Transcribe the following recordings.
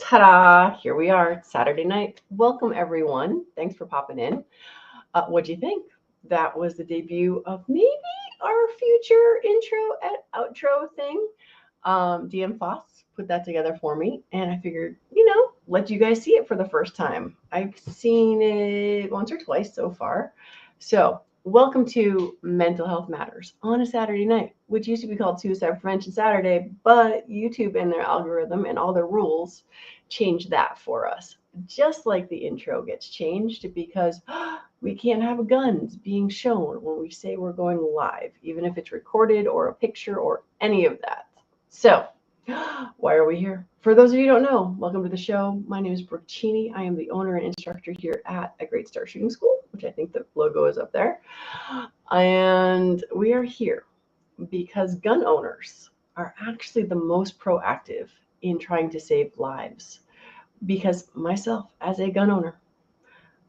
Ta-da! Here we are. It's Saturday night. Welcome, everyone. Thanks for popping in. What'd you think? That was the debut of maybe our future intro and outro thing. DM Foss put that together for me, and I figured, let you guys see it for the first time. I've seen it once or twice so far. So, welcome to Mental Health Matters on a Saturday night, which used to be called Suicide Prevention Saturday, but YouTube and their algorithm and all their rules changed that for us. Just like the intro gets changed because we can't have guns being shown when we say we're going live, even if it's recorded or a picture or any of that. So, why are we here? For those of you who don't know, welcome to the show. My name is Brooke Cheney. I am the owner and instructor here at A Great Start Shooting School, which I think the logo is up there. And we are here because gun owners are actually the most proactive in trying to save lives. Because myself, as a gun owner,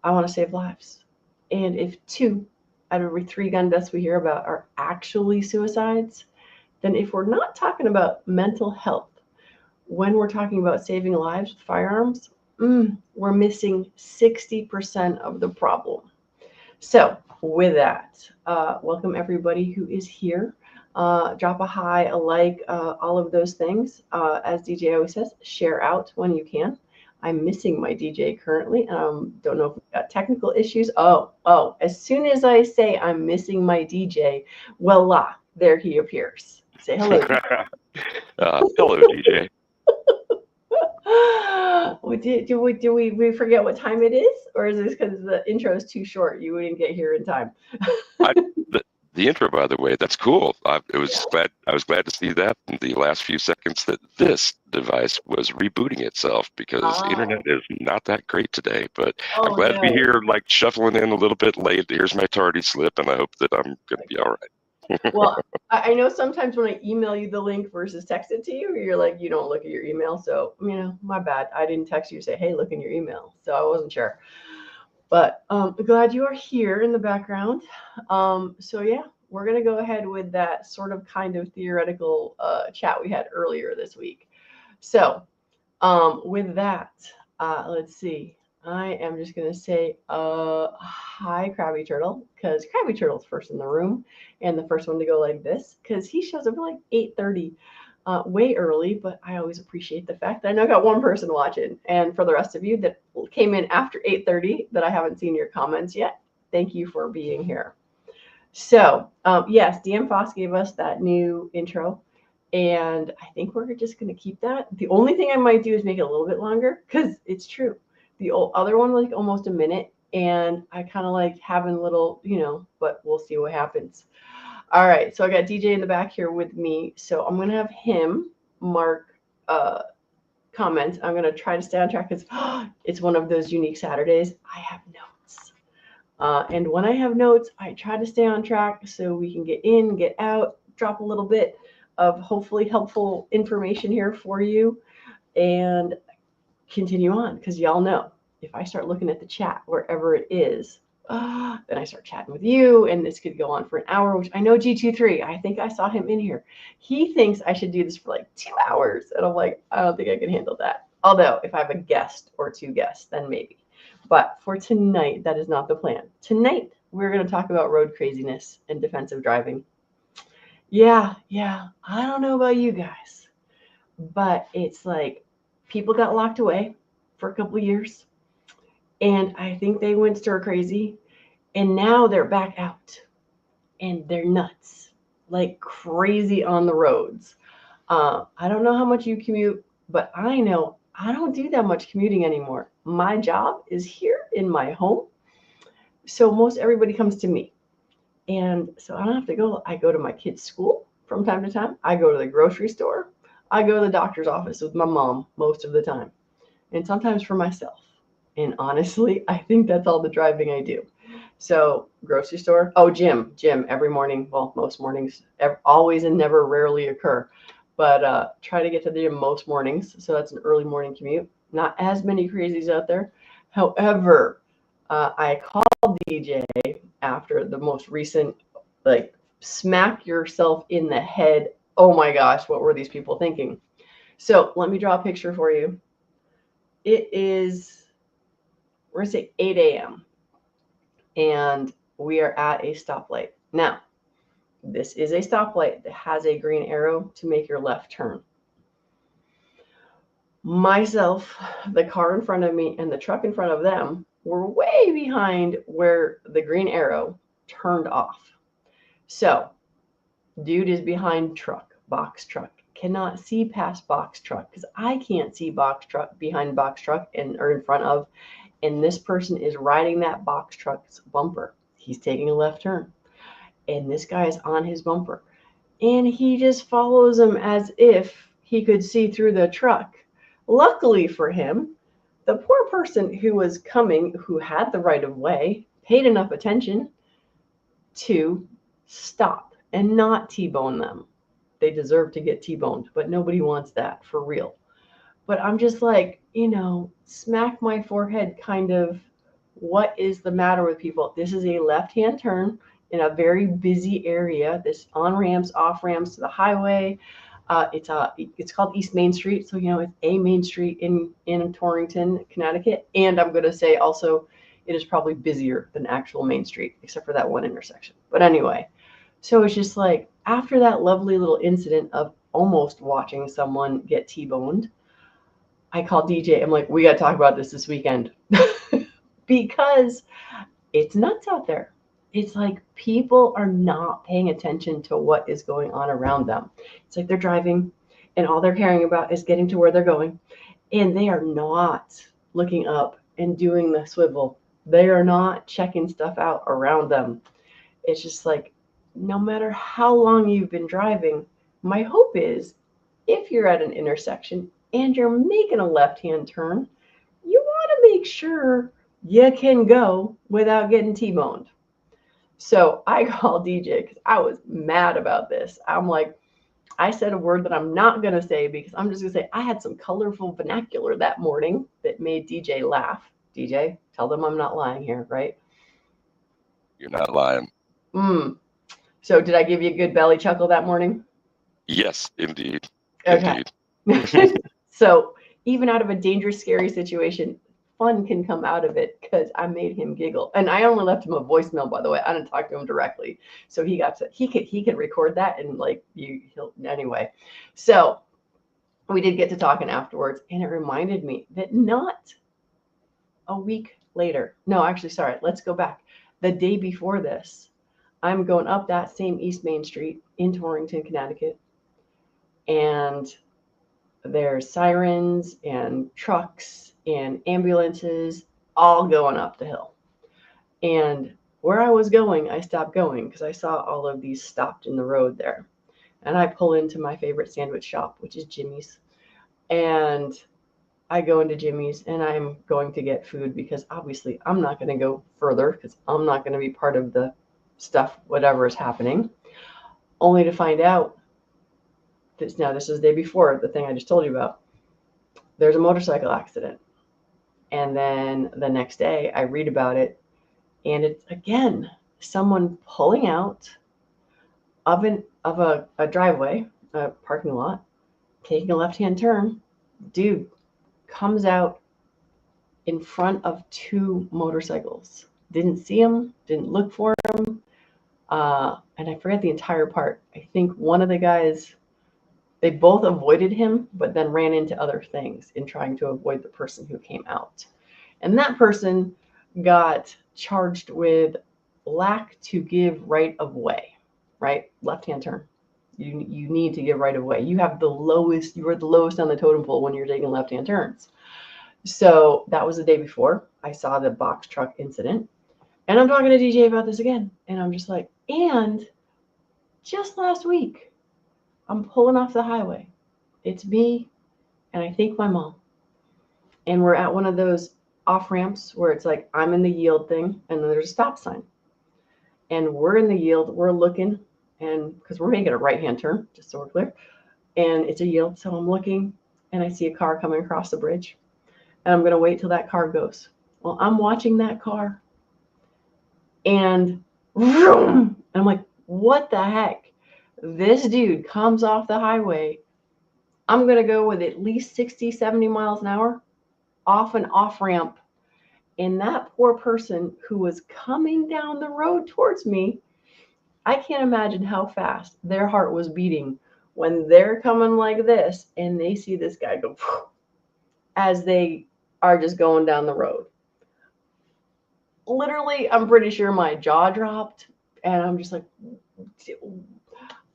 I want to save lives. And if 2 out of every 3 gun deaths we hear about are actually suicides, then if we're not talking about mental health, when we're talking about saving lives with firearms, we're missing 60% of the problem. So with that, welcome everybody who is here. Drop a hi, a like, all of those things. As DJ always says, share out when you can. I'm missing my DJ currently. Don't know if we've got technical issues. Oh, as soon as I say I'm missing my DJ, voila, there he appears. Say hello. Hello, DJ. Do we forget what time it is? Or is this because the intro is too short? You wouldn't get here in time. The intro, by the way, that's cool. I was glad to see that in the last few seconds that this device was rebooting itself because internet is not that great today. But I'm glad to be here, like shuffling in a little bit late. Here's my tardy slip, and I hope that I'm going to be all right. Well, I know sometimes when I email you the link versus text it to you, you're like, you don't look at your email. So, my bad. I didn't text you to say, hey, look in your email. So I wasn't sure. But glad you are here in the background. So, yeah, we're going to go ahead with that sort of kind of theoretical chat we had earlier this week. So with that, let's see. I am just going to say hi, Krabby Turtle, because Krabby Turtle's first in the room and the first one to go like this because he shows up at like 8:30. Way early, but I always appreciate the fact that I know I got one person watching. And for the rest of you that came in after 8:30 that I haven't seen your comments yet, thank you for being here. So, yes, DM Foss gave us that new intro, and I think we're just going to keep that. The only thing I might do is make it a little bit longer because it's true. The other one was like almost a minute, and I kind of like having a little, but we'll see what happens. All right, so I got DJ in the back here with me. So I'm going to have him mark comments. I'm going to try to stay on track because it's one of those unique Saturdays. I have notes. And when I have notes, I try to stay on track so we can get in, get out, drop a little bit of hopefully helpful information here for you and continue on because y'all know if I start looking at the chat wherever it is, then I start chatting with you, and this could go on for an hour, which I know G23, I think I saw him in here. He thinks I should do this for like 2 hours, and I'm like, I don't think I can handle that. Although, if I have a guest or 2 guests, then maybe. But for tonight, that is not the plan. Tonight, we're going to talk about road craziness and defensive driving. Yeah, I don't know about you guys, but it's like people got locked away for a couple of years. And I think they went stir crazy. And now they're back out. And they're nuts. Like crazy on the roads. I don't know how much you commute, but I know I don't do that much commuting anymore. My job is here in my home. So most everybody comes to me. And so I don't have to go. I go to my kids' school from time to time. I go to the grocery store. I go to the doctor's office with my mom most of the time. And sometimes for myself. And honestly, I think that's all the driving I do. So grocery store. Oh, gym every morning. Well, most mornings, always and never rarely occur. But try to get to the gym most mornings. So that's an early morning commute. Not as many crazies out there. However, I called DJ after the most recent, like, smack yourself in the head. Oh my gosh, what were these people thinking? So let me draw a picture for you. it is, we're going to say 8 a.m. and we are at a stoplight. Now, this is a stoplight that has a green arrow to make your left turn. Myself, the car in front of me, and the truck in front of them were way behind where the green arrow turned off. So, dude is behind truck, box truck, cannot see past box truck because I can't see box truck behind box truck or in front of, and this person is riding that box truck's bumper. He's taking a left turn, and this guy is on his bumper, and he just follows him as if he could see through the truck. Luckily for him, the poor person who was coming, who had the right of way, paid enough attention to stop and not T-bone them. They deserve to get T-boned, but nobody wants that, for real. But I'm just like, smack my forehead kind of, what is the matter with people? This is a left-hand turn in a very busy area. This on-ramps, off-ramps to the highway. It's called East Main Street. So, it's a main street in Torrington, Connecticut. And I'm going to say also, it is probably busier than actual Main Street, except for that one intersection. But anyway, so it's just like, after that lovely little incident of almost watching someone get T-boned, I called DJ. I'm like, we got to talk about this weekend because it's nuts out there. It's like people are not paying attention to what is going on around them. It's like they're driving and all they're caring about is getting to where they're going. And they are not looking up and doing the swivel. They are not checking stuff out around them. It's just like, no matter how long you've been driving, my hope is if you're at an intersection and you're making a left-hand turn, you want to make sure you can go without getting T-boned. So I called DJ because I was mad about this. I'm like, I said a word that I'm not going to say because I'm just going to say I had some colorful vernacular that morning that made DJ laugh. DJ, tell them I'm not lying here, right? You're not lying. So did I give you a good belly chuckle that morning? Yes, indeed. Okay. Indeed. So even out of a dangerous, scary situation, fun can come out of it because I made him giggle. And I only left him a voicemail, by the way. I didn't talk to him directly. So he could record that and he'll anyway. So we did get to talking afterwards, and it reminded me that not a week later. No, actually, sorry, let's go back. The day before this, I'm going up that same East Main Street in Torrington, Connecticut. And there's sirens and trucks and ambulances all going up the hill. And where I was going, I stopped going because I saw all of these stopped in the road there. And I pull into my favorite sandwich shop, which is Jimmy's. And I go into Jimmy's and I'm going to get food because obviously I'm not going to go further because I'm not going to be part of the stuff, whatever is happening. Only to find out this is the day before the thing I just told you about. There's a motorcycle accident. And then the next day I read about it, and it's again someone pulling out of a driveway, a parking lot, taking a left-hand turn. Dude comes out in front of two motorcycles. Didn't see him, didn't look for him. And I forget the entire part. I think one of the guys, they both avoided him, but then ran into other things in trying to avoid the person who came out. And that person got charged with lack to give right of way, right? Left-hand turn. You need to give right of way. You are the lowest on the totem pole when you're taking left-hand turns. So that was the day before I saw the box truck incident. And I'm talking to DJ about this again. And I'm just like, and just last week, I'm pulling off the highway. It's me and I think my mom. And we're at one of those off ramps where it's like I'm in the yield thing and then there's a stop sign. And we're in the yield, we're looking, and because we're making a right-hand turn, just so we're clear. And it's a yield, so I'm looking and I see a car coming across the bridge. And I'm going to wait till that car goes. Well, I'm watching that car and vroom, and I'm like, what the heck? This dude comes off the highway. I'm going to go with at least 60, 70 miles an hour off an off ramp. And that poor person who was coming down the road towards me, I can't imagine how fast their heart was beating when they're coming like this and they see this guy go as they are just going down the road. Literally, I'm pretty sure my jaw dropped, and I'm just like,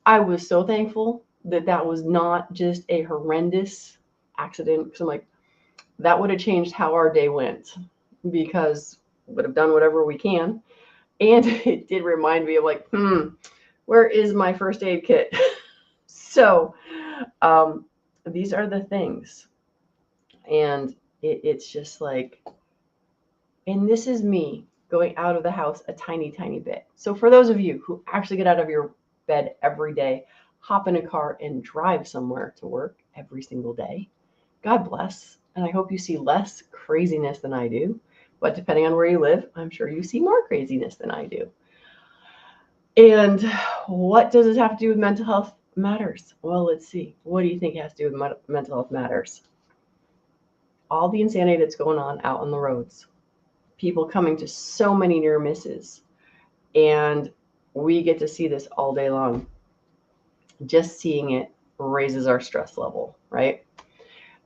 I was so thankful that that was not just a horrendous accident, because I'm like, that would have changed how our day went, because we would have done whatever we can. And it did remind me of like, where is my first aid kit? So these are the things. And it's just like, and this is me going out of the house a tiny, tiny bit. So for those of you who actually get out of your bed every day, hop in a car and drive somewhere to work every single day, God bless. And I hope you see less craziness than I do. But depending on where you live, I'm sure you see more craziness than I do. And what does it have to do with mental health matters? Well, let's see. What do you think has to do with mental health matters? All the insanity that's going on out on the roads. People coming to so many near misses. And we get to see this all day long. Just seeing it raises our stress level, right?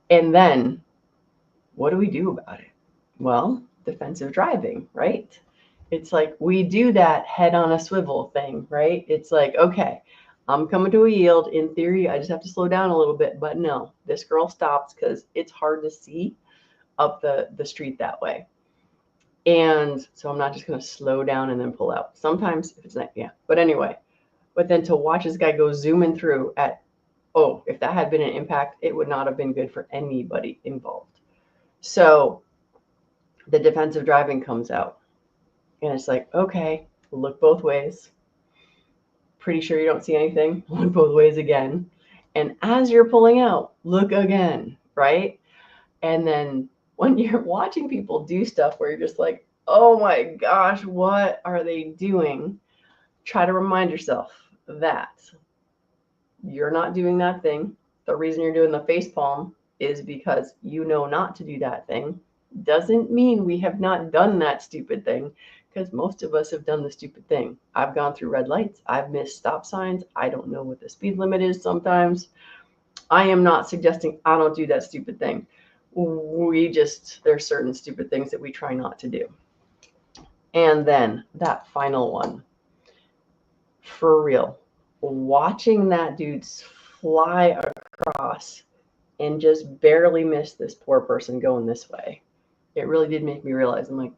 And then what do we do about it? Well, defensive driving, right? It's like we do that head on a swivel thing, right? It's like, okay, I'm coming to a yield. In theory, I just have to slow down a little bit. But no, this girl stops because it's hard to see up the street that way. And so I'm not just going to slow down and then pull out. Sometimes if it's not, yeah. But anyway, but then to watch this guy go zooming through at, oh, if that had been an impact, it would not have been good for anybody involved. So the defensive driving comes out. And it's like, okay, look both ways. Pretty sure you don't see anything. Look both ways again. And as you're pulling out, look again, right? And then when you're watching people do stuff where you're just like, oh my gosh, what are they doing? Try to remind yourself that you're not doing that thing. The reason you're doing the face palm is because you know not to do that thing. Doesn't mean we have not done that stupid thing, because most of us have done the stupid thing. I've gone through red lights. I've missed stop signs. I don't know what the speed limit is sometimes. I am not suggesting I don't do that stupid thing. There's certain stupid things that we try not to do. And then that final one, for real, watching that dude fly across and just barely miss this poor person going this way, it really did make me realize, I'm like,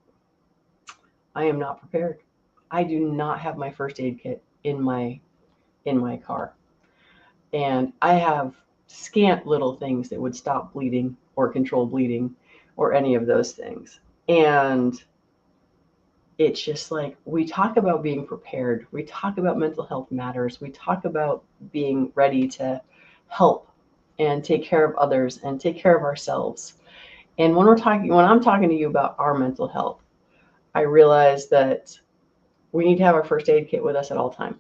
I am not prepared. I do not have my first aid kit in my car. And I have scant little things that would stop bleeding or control bleeding or any of those things. And it's just like, we talk about being prepared. We talk about mental health matters. We talk about being ready to help and take care of others and take care of ourselves. And when I'm talking to you about our mental health, I realize that we need to have our first aid kit with us at all time.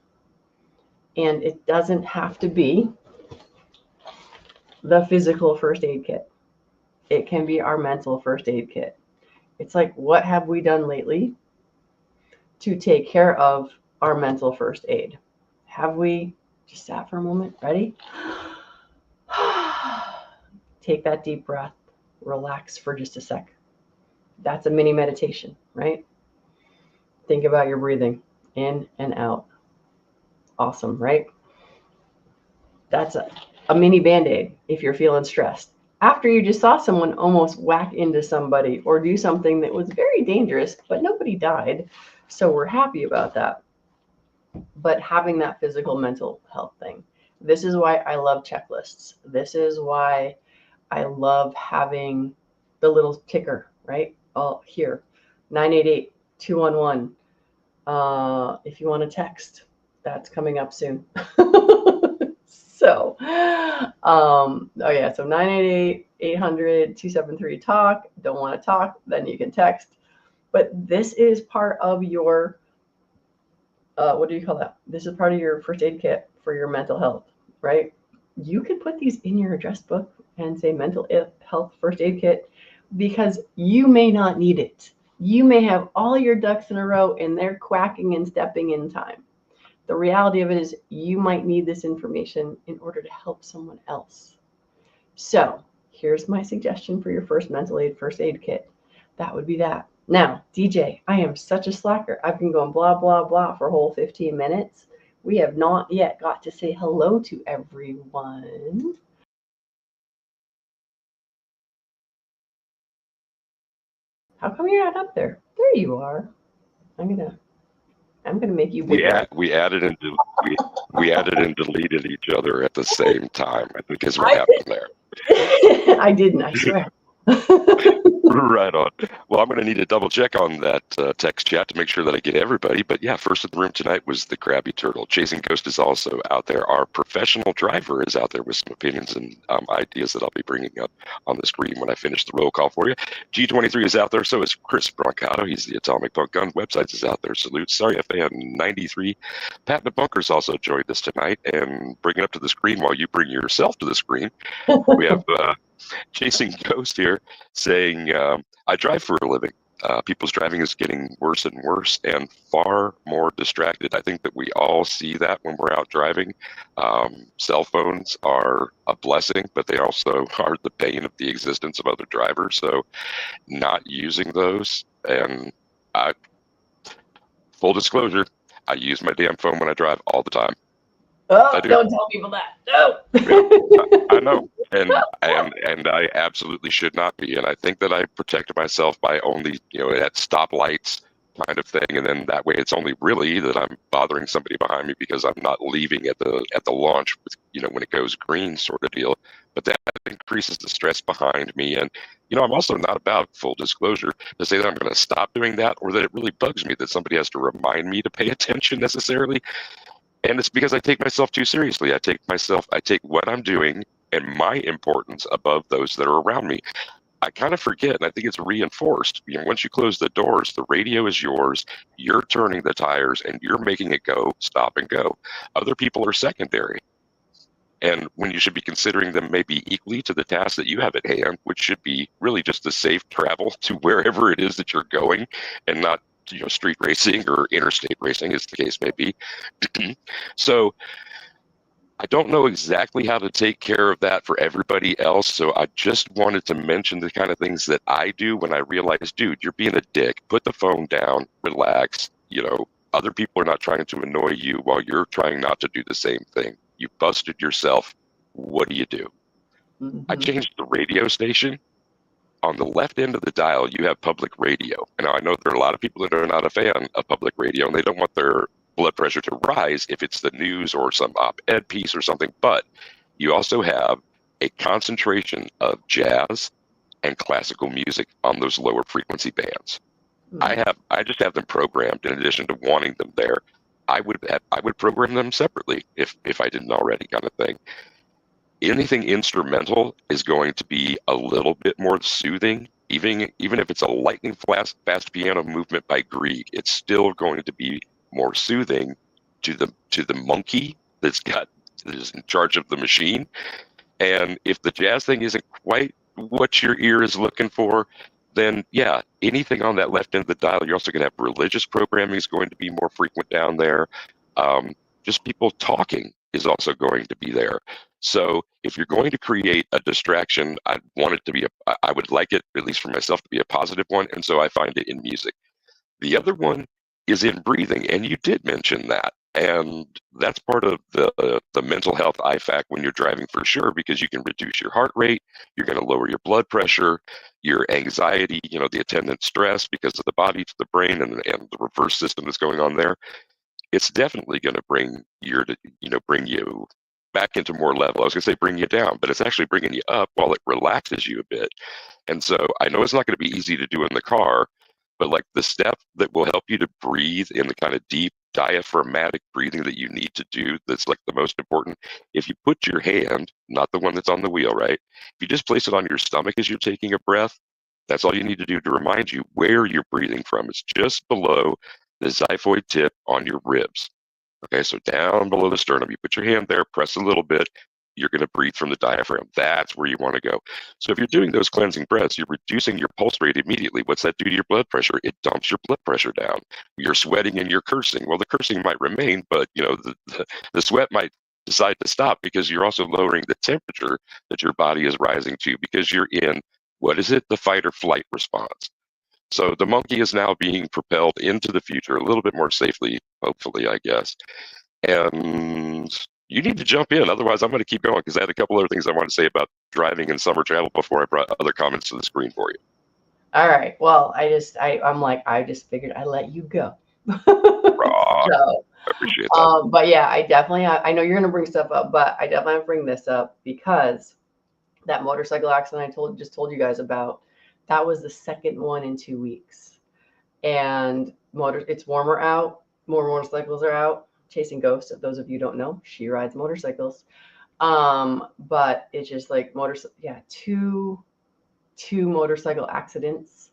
And it doesn't have to be the physical first aid kit. It can be our mental first aid kit. It's like, what have we done lately to take care of our mental first aid? Have we just sat for a moment? Ready? Take that deep breath. Relax for just a sec. That's a mini meditation, right? Think about your breathing in and out. Awesome, right? That's a mini Band-Aid if you're feeling stressed. After you just saw someone almost whack into somebody or do something that was very dangerous, but nobody died. So we're happy about that. But having that physical mental health thing. This is why I love checklists. This is why I love having the little ticker, right? Oh, here, 988-211. If you want to text, that's coming up soon. So, oh yeah, so 988-800-273-TALK. Don't want to talk, then you can text. But this is part of your, what do you call that? This is part of your first aid kit for your mental health, right? You can put these in your address book and say mental health first aid kit because you may not need it. You may have all your ducks in a row and they're quacking and stepping in time. The reality of it is you might need this information in order to help someone else. So here's my suggestion for your first mental aid first aid kit. That would be that. Now, DJ, I am such a slacker. I've been going blah, blah, blah for a whole 15 minutes. We have not yet got to say hello to everyone. How come you're not up there? There you are. I'm gonna make you bigger. We added and we added and deleted each other at the same time. I think is what I happened there. I didn't, I swear. Right on. Well, I'm going to need to double check on that text chat to make sure that I get everybody. But yeah, first in the room tonight was the Krabby Turtle. Chasing Ghost is also out there. Our professional driver is out there with some opinions and ideas that I'll be bringing up on the screen when I finish the roll call for you. G23 is out there. So is Chris Brancato. He's the Atomic Punk Gun. Websites is out there. Salute. Sorry, FAN 93. Pat the Bunker's also joined us tonight. And bring it up to the screen while you bring yourself to the screen. We have Chasing Ghost here saying, I drive for a living. People's driving is getting worse and worse and far more distracted. I think that we all see that when we're out driving. Cell phones are a blessing, but they also are the bane of the existence of other drivers. So not using those, and full disclosure, I use my damn phone when I drive all the time. Oh, don't tell people that. No. I know. And I absolutely should not be. And I think that I protect myself by only, at stoplights kind of thing. And then that way it's only really that I'm bothering somebody behind me because I'm not leaving at the launch with, when it goes green sort of deal. But that increases the stress behind me. And, I'm also not about, full disclosure, to say that I'm going to stop doing that or that it really bugs me that somebody has to remind me to pay attention necessarily. And it's because I take myself too seriously. I take what I'm doing and my importance above those that are around me. I kind of forget, and I think it's reinforced. Once you close the doors, the radio is yours. You're turning the tires, and you're making it go, stop and go. Other people are secondary. And when you should be considering them maybe equally to the task that you have at hand, which should be really just the safe travel to wherever it is that you're going and not street racing or interstate racing, as the case may be. So I don't know exactly how to take care of that for everybody else. So I just wanted to mention the kind of things that I do when I realize, dude, you're being a dick. Put the phone down, relax. Other people are not trying to annoy you while you're trying not to do the same thing. You busted yourself. What do you do? Mm-hmm. I changed the radio station. On the left end of the dial, you have public radio. And I know there are a lot of people that are not a fan of public radio, and they don't want their blood pressure to rise if it's the news or some op-ed piece or something. But you also have a concentration of jazz and classical music on those lower frequency bands. Mm-hmm. I just have them programmed in addition to wanting them there. I would program them separately if I didn't already, kind of thing. Anything instrumental is going to be a little bit more soothing. Even if it's a lightning fast piano movement by Grieg, it's still going to be more soothing to the monkey that is in charge of the machine. And if the jazz thing isn't quite what your ear is looking for, then yeah, anything on that left end of the dial. You're also going to have religious programming is going to be more frequent down there. Just people talking is also going to be there. So if you're going to create a distraction, I would like it, at least for myself, to be a positive one. And so I find it in music. The other one is in breathing. And you did mention that. And that's part of the mental health IFAC when you're driving for sure, because you can reduce your heart rate. You're going to lower your blood pressure, your anxiety, the attendant stress because of the body to the brain and the reverse system that's going on there. It's definitely going to bring you back into more level. I was going to say bring you down, but it's actually bringing you up while it relaxes you a bit. And so I know it's not going to be easy to do in the car, but like the step that will help you to breathe in the kind of deep diaphragmatic breathing that you need to do, that's like the most important. If you put your hand, not the one that's on the wheel, right? If you just place it on your stomach as you're taking a breath, that's all you need to do to remind you where you're breathing from. It's just below the xiphoid tip on your ribs. Okay, so down below the sternum, you put your hand there, press a little bit, you're going to breathe from the diaphragm. That's where you want to go. So if you're doing those cleansing breaths, you're reducing your pulse rate immediately. What's that do to your blood pressure? It dumps your blood pressure down. You're sweating and you're cursing. Well, the cursing might remain, but the sweat might decide to stop because you're also lowering the temperature that your body is rising to because you're in, what is it? The fight or flight response. So the monkey is now being propelled into the future a little bit more safely, hopefully, I guess. And you need to jump in. Otherwise, I'm going to keep going because I had a couple other things I want to say about driving and summer travel before I brought other comments to the screen for you. All right. Well, I just figured I'd let you go. So, I appreciate that. but yeah, I know you're going to bring stuff up, but I definitely have to bring this up because that motorcycle accident I just told you guys about, that was the second one in 2 weeks. And it's warmer out, more motorcycles are out chasing ghosts. If those of you don't know, she rides motorcycles. But it's just like two motorcycle accidents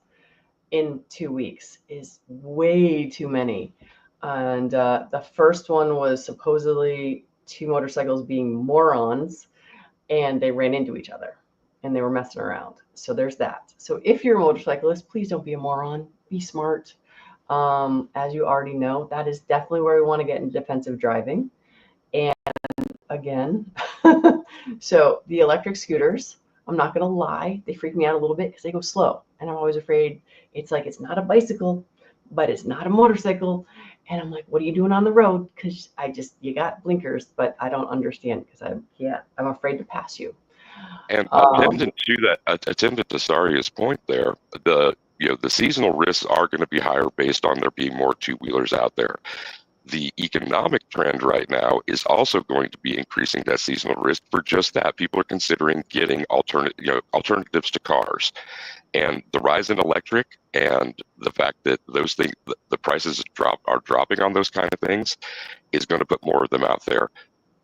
in 2 weeks is way too many. And the first one was supposedly two motorcycles being morons, and they ran into each other and they were messing around. So there's that. So if you're a motorcyclist, please don't be a moron. Be smart. As you already know, that is definitely where we want to get into defensive driving. And again, so the electric scooters, I'm not going to lie, they freak me out a little bit because they go slow. And I'm always afraid it's like it's not a bicycle, but it's not a motorcycle. And I'm like, what are you doing on the road? Because you got blinkers, but I don't understand because I'm afraid to pass you. And attendant to Saria's point there, the seasonal risks are going to be higher based on there being more two-wheelers out there. The economic trend right now is also going to be increasing that seasonal risk for just that. People are considering getting alternatives to cars, and the rise in electric and the fact that those things, the prices are dropping on those kind of things, is going to put more of them out there.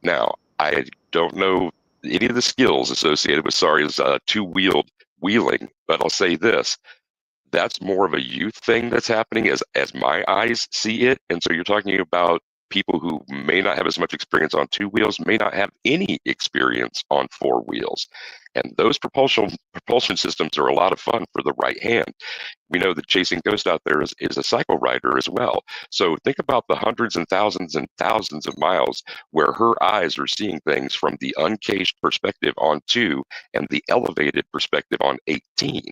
Now, I don't know any of the skills associated with Saria's two-wheeled wheeling, but I'll say this. That's more of a youth thing that's happening as my eyes see it. And so you're talking about people who may not have as much experience on two wheels, may not have any experience on four wheels. And those propulsion systems are a lot of fun for the right hand. We know that chasing ghost out there is a cycle rider as well. So think about the hundreds and thousands of miles where her eyes are seeing things from the uncaged perspective on 2 and the elevated perspective on 18.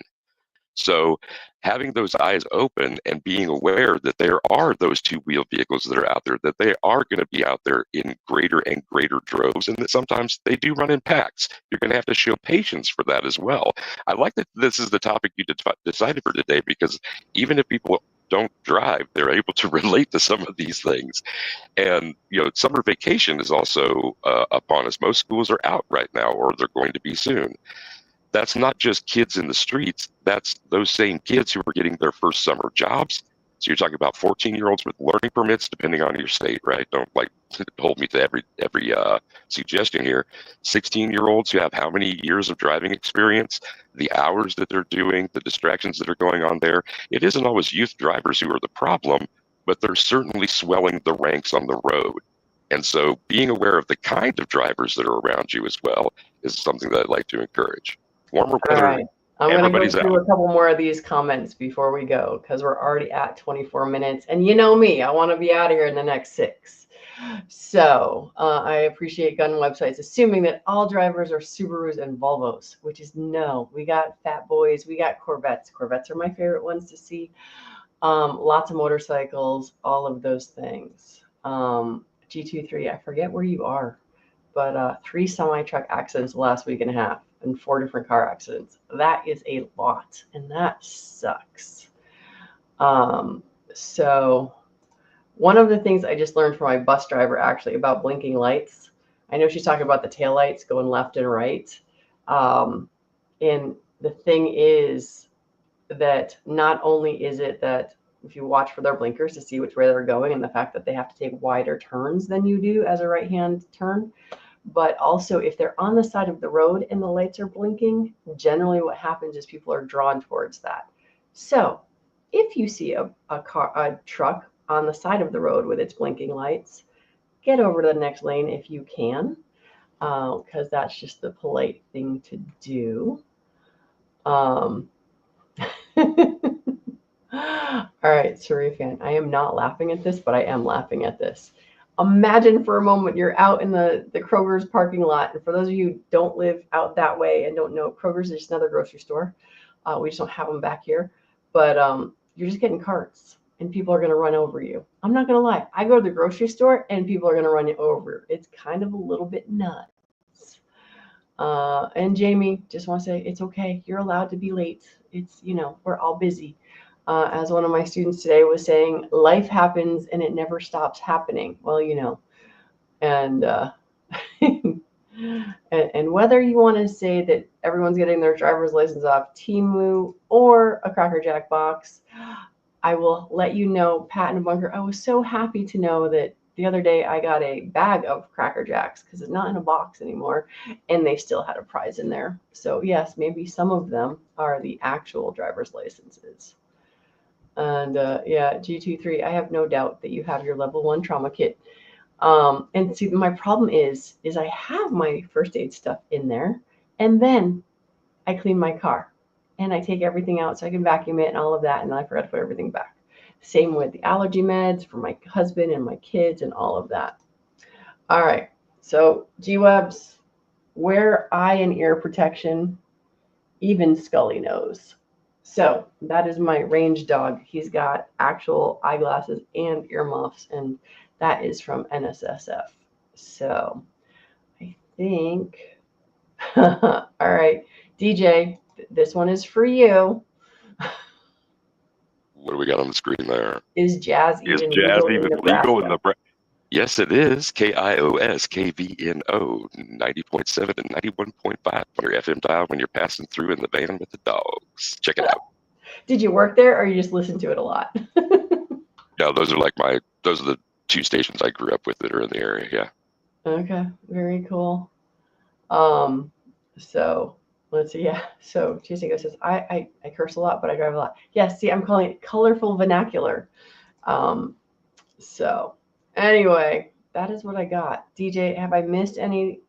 So having those eyes open and being aware that there are those two-wheel vehicles that are out there, that they are going to be out there in greater and greater droves, and that sometimes they do run in packs. You're going to have to show patience for that as well. I like that this is the topic you decided for today, because even if people don't drive, they're able to relate to some of these things. And, summer vacation is also upon us. Most schools are out right now, or they're going to be soon. That's not just kids in the streets. That's those same kids who are getting their first summer jobs. So you're talking about 14-year-olds with learning permits, depending on your state, right? Don't hold me to every suggestion here. 16-year-olds who have how many years of driving experience, the hours that they're doing, the distractions that are going on there. It isn't always youth drivers who are the problem, but they're certainly swelling the ranks on the road. And so being aware of the kind of drivers that are around you as well is something that I'd like to encourage. Warmer All weather, right. I'm going to go everybody's through out. a couple more of these comments before we go because we're already at 24 minutes. And you know me, I want to be out of here in the next 6. So I appreciate gun websites assuming that all drivers are Subarus and Volvos, which is no. We got Fat Boys, we got Corvettes. Corvettes are my favorite ones to see. Lots of motorcycles, all of those things. G23, I forget where you are, but 3 semi-truck accidents the last week and a half and 4 different car accidents. That is a lot, and that sucks. So one of the things I just learned from my bus driver actually about blinking lights, I know she's talking about the tail lights going left and right. And the thing is that not only is it that if you watch for their blinkers to see which way they're going and the fact that they have to take wider turns than you do as a right-hand turn, but also if they're on the side of the road and the lights are blinking, generally what happens is people are drawn towards that. So if you see a truck on the side of the road with its blinking lights, get over to the next lane if you can. because that's just the polite thing to do. Um, all right, Sarifan, I am not laughing at this, but I am laughing at this. Imagine for a moment you're out in the Kroger's parking lot. And for those of you who don't live out that way and don't know, Kroger's is just another grocery store. We just don't have them back here. But you're just getting carts and people are going to run over you. I'm not going to lie. I go to the grocery store and people are going to run you over. It's kind of a little bit nuts. And Jamie, just want to say it's okay. You're allowed to be late. It's, we're all busy. As one of my students today was saying, life happens and it never stops happening. Well, and and whether you want to say that everyone's getting their driver's license off Temu or a Cracker Jack box, I will let you know, Pat and Bunker, I was so happy to know that the other day I got a bag of Cracker Jacks because it's not in a box anymore, and they still had a prize in there. So yes, maybe some of them are the actual driver's licenses. And yeah, G23, I have no doubt that you have your level 1 trauma kit. And see, my problem is I have my first aid stuff in there, and then I clean my car and I take everything out so I can vacuum it and all of that, and then I forgot to put everything back. Same with the allergy meds for my husband and my kids and all of that. All right, so G-Webs, wear eye and ear protection, even Scully knows. So that is my range dog. He's got actual eyeglasses and earmuffs, and that is from NSSF. So I think, all right, DJ, this one is for you. What do we got on the screen there? Is jazz even legal in Nebraska? Yes, it is. KIOS, KVNO, 90.7 and 91.5 on your FM dial when you're passing through in the van with the dogs. Check it out. Did you work there or you just listen to it a lot? No, those are the 2 stations I grew up with that are in the area. Yeah. Okay, very cool. So let's see. Yeah. So Jason says, I curse a lot, but I drive a lot. Yes. See, I'm calling it colorful vernacular. So anyway, that is what I got. DJ, have I missed any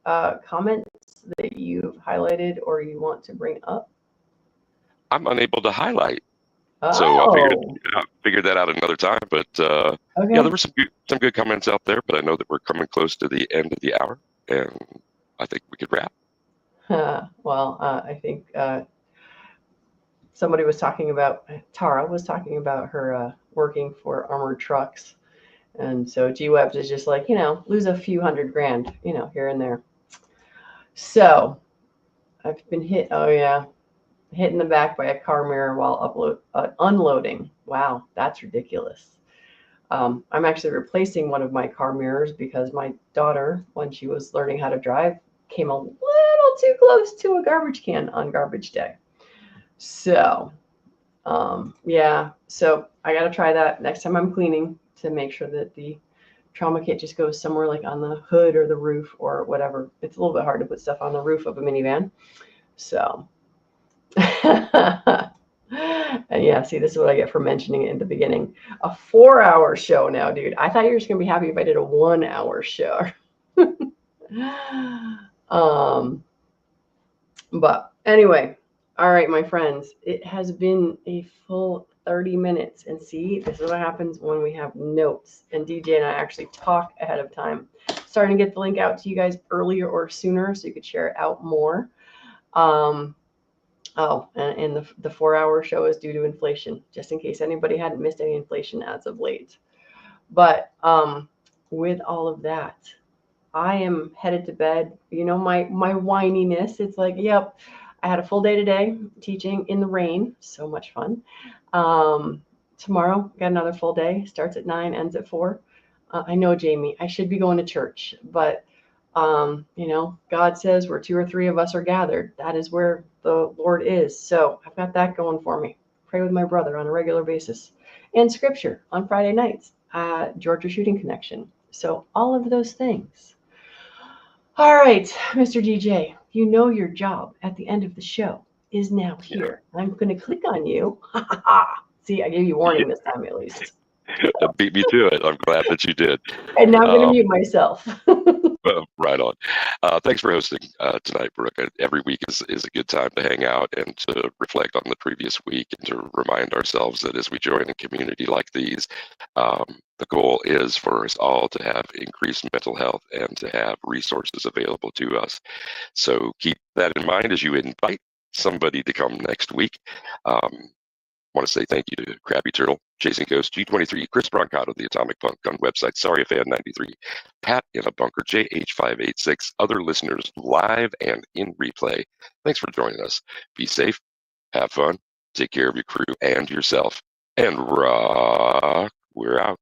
comments that you've highlighted or you want to bring up? I'm unable to highlight. Oh. So I'll figure that out another time. But okay. Yeah, there were some good comments out there, but I know that we're coming close to the end of the hour, and I think we could wrap. Well, I think somebody was talking about, Tara was talking about her working for armored trucks. And so G-Webs is just like, lose a few $100,000, here and there. So I've been hit in the back by a car mirror while unloading. Wow, that's ridiculous. I'm actually replacing one of my car mirrors because my daughter, when she was learning how to drive, came a little too close to a garbage can on garbage day. So, yeah, so I got to try that next time I'm cleaning to make sure that the trauma kit just goes somewhere like on the hood or the roof or whatever. It's a little bit hard to put stuff on the roof of a minivan. So, and yeah, see, this is what I get for mentioning it in the beginning. A 4-hour show now, dude. I thought you were just going to be happy if I did a 1-hour show. But anyway, all right, my friends, it has been a full 30 minutes. And see, this is what happens when we have notes. And DJ and I actually talk ahead of time. Starting to get the link out to you guys earlier or sooner so you could share it out more. Oh, and the 4-hour show is due to inflation, just in case anybody hadn't missed any inflation as of late. But with all of that, I am headed to bed. My whininess, it's like, yep, I had a full day today teaching in the rain. So much fun. Tomorrow, got another full day. Starts at 9, ends at 4. I know, Jamie, I should be going to church, but God says where 2 or 3 of us are gathered, that is where the Lord is. So I've got that going for me. Pray with my brother on a regular basis, and scripture on Friday nights, Georgia Shooting Connection. So all of those things. All right, Mr. DJ, your job at the end of the show is now here. Yeah. I'm going to click on you. See, I gave you warning this time at least. That beat me to it. I'm glad that you did. And now I'm going to mute myself. Right on. Thanks for hosting tonight, Brooke. Every week is a good time to hang out and to reflect on the previous week and to remind ourselves that as we join a community like these, the goal is for us all to have increased mental health and to have resources available to us. So keep that in mind as you invite somebody to come next week. Want to say thank you to Krabby Turtle, Chasing Ghost, G23, Chris Brancato, the Atomic Punk Gun website, Sorry Fan 93, Pat in a Bunker, JH586, other listeners live and in replay. Thanks for joining us. Be safe, have fun, take care of your crew and yourself, and rock. We're out.